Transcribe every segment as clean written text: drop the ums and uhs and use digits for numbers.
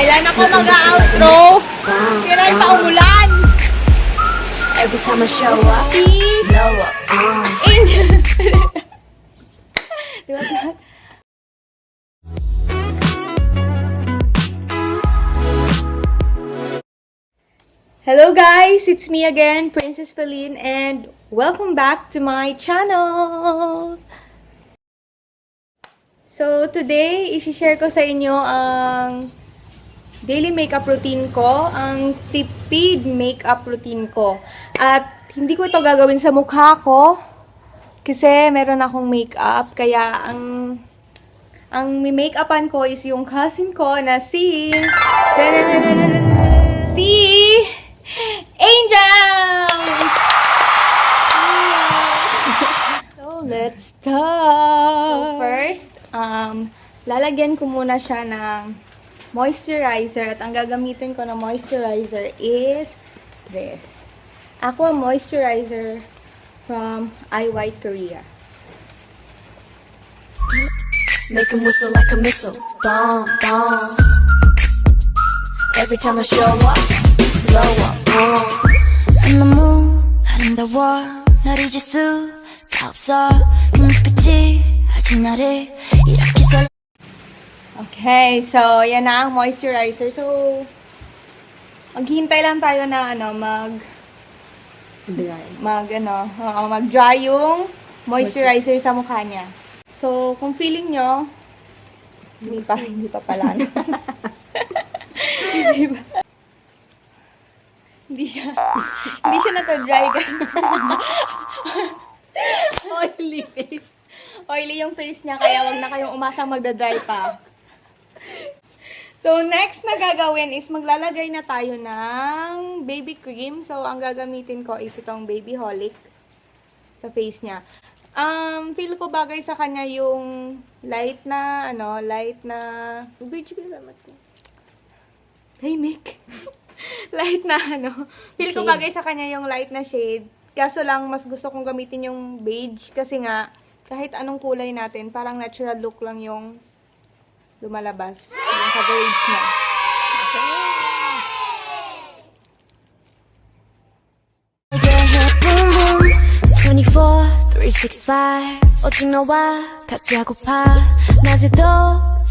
Kailan ako mag-outro? Kailan pa umulan? Every time I show up, blow up. Diba? Hello guys! It's me again, Princess Feline, and welcome back to my channel! So, today, isi-share ko sa inyo ang daily makeup routine ko, ang tipid makeup routine ko. At hindi ko ito gagawin sa mukha ko kasi meron akong makeup, kaya ang may-makeupan ko is yung cousin ko na si Angel! So, let's start! So, first, lalagyan ko muna siya ng moisturizer. At ang gagamitin ko na moisturizer is this. Aqua Moisturizer from I White Korea. Make 'em whistle like a missile, bomb, bomb. Every time I show up, blow up. 너무 아름다워, 날 잊을 수가 없어. 그 눈빛이 아직 나를 이렇게 설. Okay, so yan na ang moisturizer. So, maghihintay lang tayo na mag-dry yung moisturizer sa mukha niya. So, kung feeling nyo, hindi pa pala. Hindi siya na-dry guys. Oily face. Oily yung face niya, kaya wag na kayong umasang magda-dry pa. So, next na gagawin is maglalagay na tayo ng baby cream. So, ang gagamitin ko is itong Baby Holic sa face niya. Feel ko bagay sa kanya yung light na hey, Mick. Light na feel ko bagay sa kanya yung light na shade. Kaso lang, mas gusto kong gamitin yung beige kasi nga, kahit anong kulay natin, parang natural look lang yung lumalabas. Yung coverage niya. 24/365 오직 너와 같이 하고파 낮에도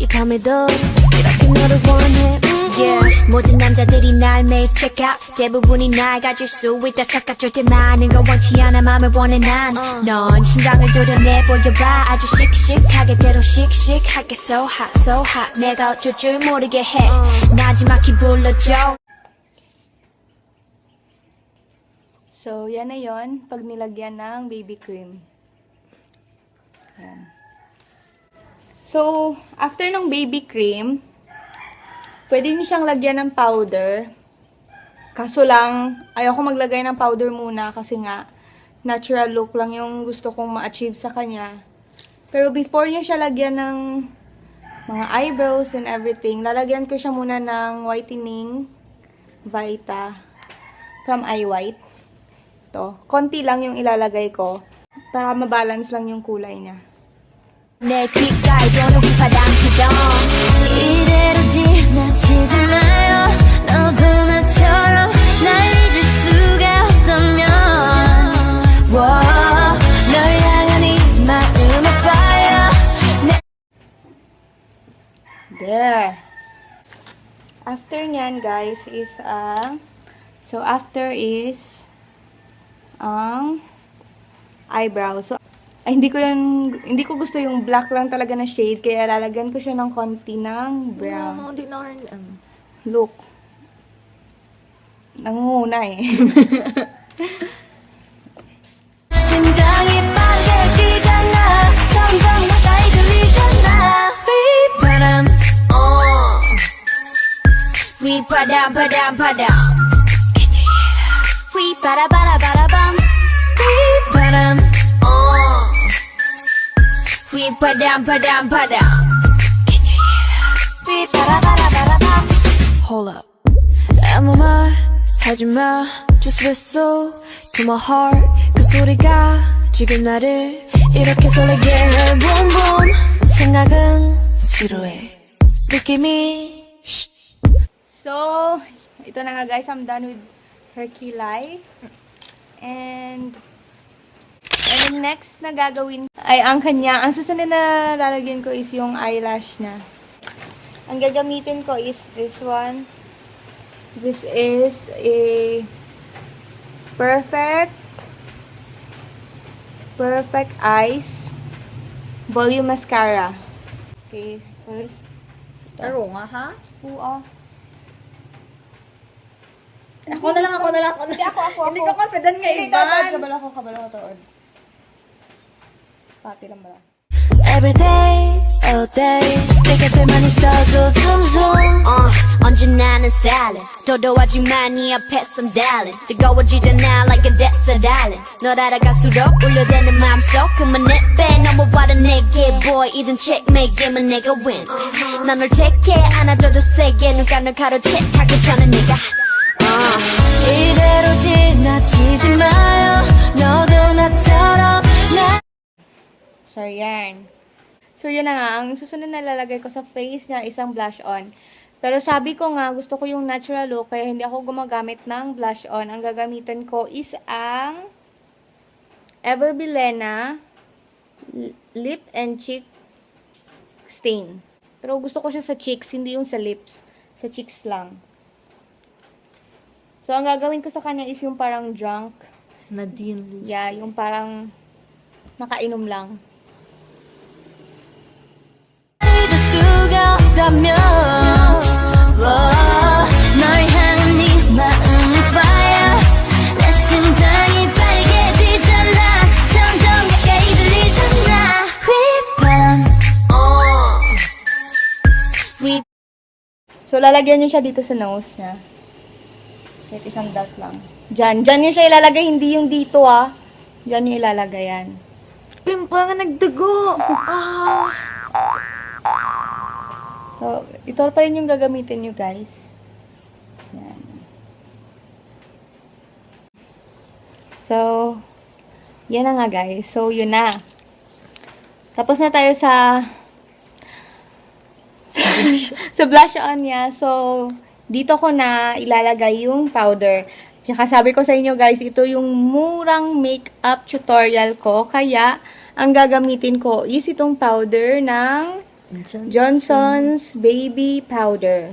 이 밤에도 이렇게 너를 원해 Yeah 모든 남자들이 날 매일 check out 대부분이 날 가질 수 있다 착각 절대 많은 건 원치 않아 맘을 원해 난 넌 심장을 도려내 보여봐 아주 씩씩하게 대로 씩씩하게 so hot 내가 어쩔 줄 모르게 해 나지막히 불러줘. So, yan na yon pag nilagyan ng baby cream. Yan. So, after ng baby cream, pwede niyo siyang lagyan ng powder. Kaso lang, ayoko maglagay ng powder muna kasi nga, natural look lang yung gusto kong ma-achieve sa kanya. Pero before niyo siya lagyan ng mga eyebrows and everything, lalagyan ko siya muna ng whitening Vita from I White. To. Konti lang yung ilalagay ko para mabalance lang yung kulay niya. 내 귓가에 도는 바람처럼 이대로 지나치지 마요 너도 나처럼 날 잊을 수가 없다면 널 향한 이 마음의 fire There. After nyan guys is so after is ang eyebrow. So, hindi ko gusto yung black lang talaga na shade, kaya lalagyan ko siya ng konti ng brown. hindi na Look. Nangunguna eh. 심장이 빠르게 뛰잖아 점점 가까이 들리잖아 휘바람 휘바람 바람 Can you hear that? 휘바라바라바라밤 휘바람 휘바람 Can you hear that? 휘바라바라바라밤 Hold up 아무 말 하지마 Just whistle to my heart 그 소리가 지금 나를 이렇게 설레게 해 Boom boom 생각은 지루해 느낌이 So, ito na nga guys, I'm done with her kilay. And yung next na gagawin ay ang susunod na lalagyan ko is yung eyelash na. Ang gagamitin ko is this one. This is a Perfect Eyes Volume Mascara. Okay, first. Taro nga, ha? Oo. Ako na lang. Hindi, ako. Hindi ko confident nga, Hindi, Ivan. kabalo ko, tood. Pati lang ba? Every day, all day 내 곁에만 있어줘 zoom zoom 언제나 는 stylin' 도도하지만 네 앞에선 darling 뜨거워지잖아 like a desert island 널 알아갈수록 울려대는 맘속 그만해빼 넘어와라 내게 boy 이젠 checkmate 게임은 내가 win 난 널 take it 안아줘도 세게 눈가 널 가로채하기 전에 네가 이대로 지나치지 마요 너도 나처럼 So, yan. So, yun na nga. Ang susunod na lalagay ko sa face niya isang blush on. Pero sabi ko nga, gusto ko yung natural look, kaya hindi ako gumagamit ng blush on. Ang gagamitin ko is ang Everbilena Lip and Cheek Stain. Pero gusto ko siya sa cheeks, hindi yung sa lips. Sa cheeks lang. So, ang gagawin ko sa kanya is yung parang drunk. Nadine. Yeah, yung parang nakainom lang. 수가 없다면 널 향한 네 마음은 fire 내 심장이 빨개지잖아 점점 가까이 들리잖아 휘바람 So, lalagyan nyo siya dito sa nose niya. Kahit isang dot lang. Diyan nyo siya ilalagay, hindi yung dito Diyan nyo ilalagay yan. Pimple nga nagdugo. So, ito pa rin yung gagamitin nyo, guys. Yan. So, yan na nga, guys. So, yun na. Tapos na tayo sa blush on niya. So, dito ko na ilalagay yung powder. Tsaka sabi ko sa inyo, guys, ito yung murang makeup tutorial ko. Kaya, ang gagamitin ko is itong powder ng Johnson's Baby Powder.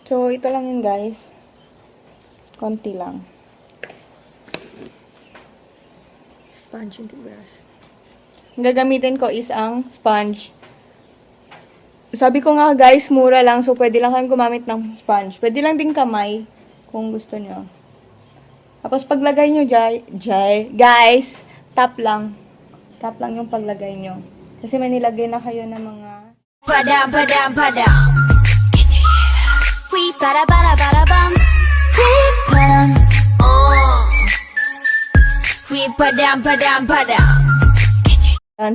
So, ito lang yun, guys. Konti lang. Sponge and brush. Ang gagamitin ko is ang sponge. Sabi ko nga, guys, mura lang. So, pwede lang kayong gumamit ng sponge. Pwede lang din kamay, kung gusto nyo. Tapos, paglagay nyo, guys, tap lang. Tap lang yung paglagay nyo. Kasi may nilagay na kayo ng mga 바람 휘바라바라바라밤 휘바람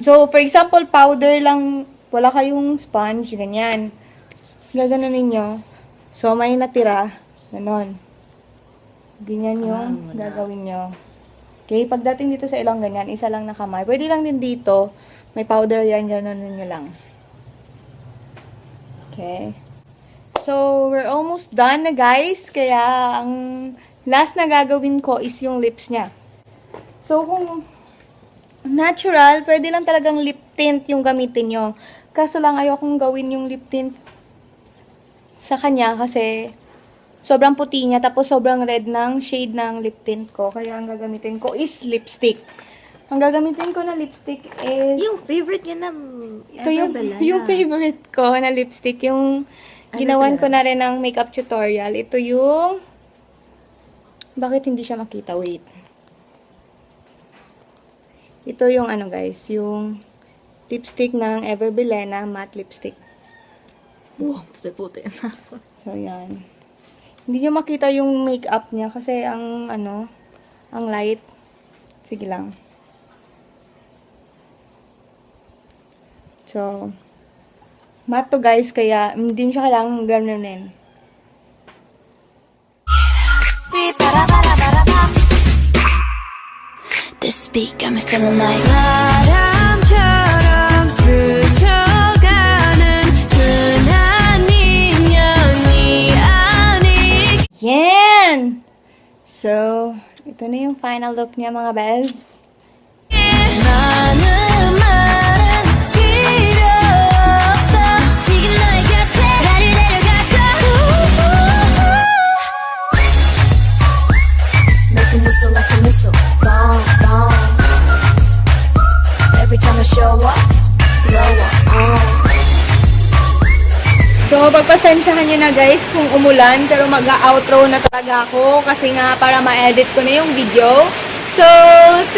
So, for example, powder lang, wala kayong sponge, ganyan. Gaganunin nyo. So, may natira. Ganon. Ganyan yung gagawin nyo. Okay, pagdating dito sa ilong ganyan, isa lang na kamay. Pwede lang din dito. May powder yan, ganunin nyo lang. Okay. So, we're almost done na, guys. Kaya, ang last na gagawin ko is yung lips niya. So, kung natural, pwede lang talagang lip tint yung gamitin nyo. Kaso lang, ayokong gawin yung lip tint sa kanya kasi sobrang puti niya, tapos sobrang red ng shade ng lip tint ko. Kaya, ang gagamitin ko is lipstick. Ang gagamitin ko na lipstick is Yung favorite niya na ito yung favorite ko na lipstick. Yung ginawan ko na rin ng makeup tutorial. Ito yung bakit hindi siya makita? Wait. Ito yung ano, guys, yung lipstick ng Everbilena matte lipstick. Wow, puti-puti. So, yan. Hindi nyo makita yung makeup niya kasi ang ang light. Sige lang. So, matte to, guys, kaya hindi nyo siya kailangang ganunin. This beat got me feeling like 바람처럼 스쳐가는 흔한 인연이 Ito na yung final look niya, mga bes. 많은 말은 필요 없어 지금 너의 곁에 나를 데려가줘 Make a whistle like a missile Bomb, bomb Every time I show up Blow up, So, pagpasensyahan nyo na guys kung umulan, pero mag-outro na talaga ako kasi nga para ma-edit ko na yung video. So,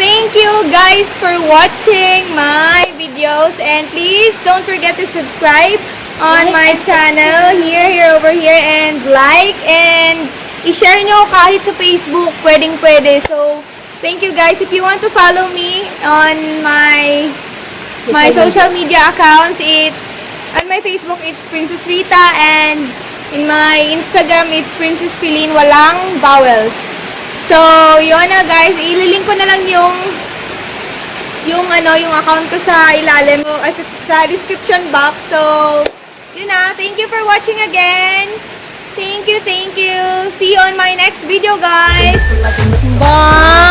thank you guys for watching my videos and please don't forget to subscribe on my channel here, over here, and like and i-share nyo kahit sa Facebook, pwedeng-pwede. So, thank you guys. If you want to follow me on my social media accounts, on my Facebook, it's Princess Rita, and in my Instagram, it's Princess Feline, walang vowels. So, yun na guys, ililink ko na lang yung account ko sa ilalim, sa description box. So, yun na, thank you for watching again. Thank you. See you on my next video, guys. Bye!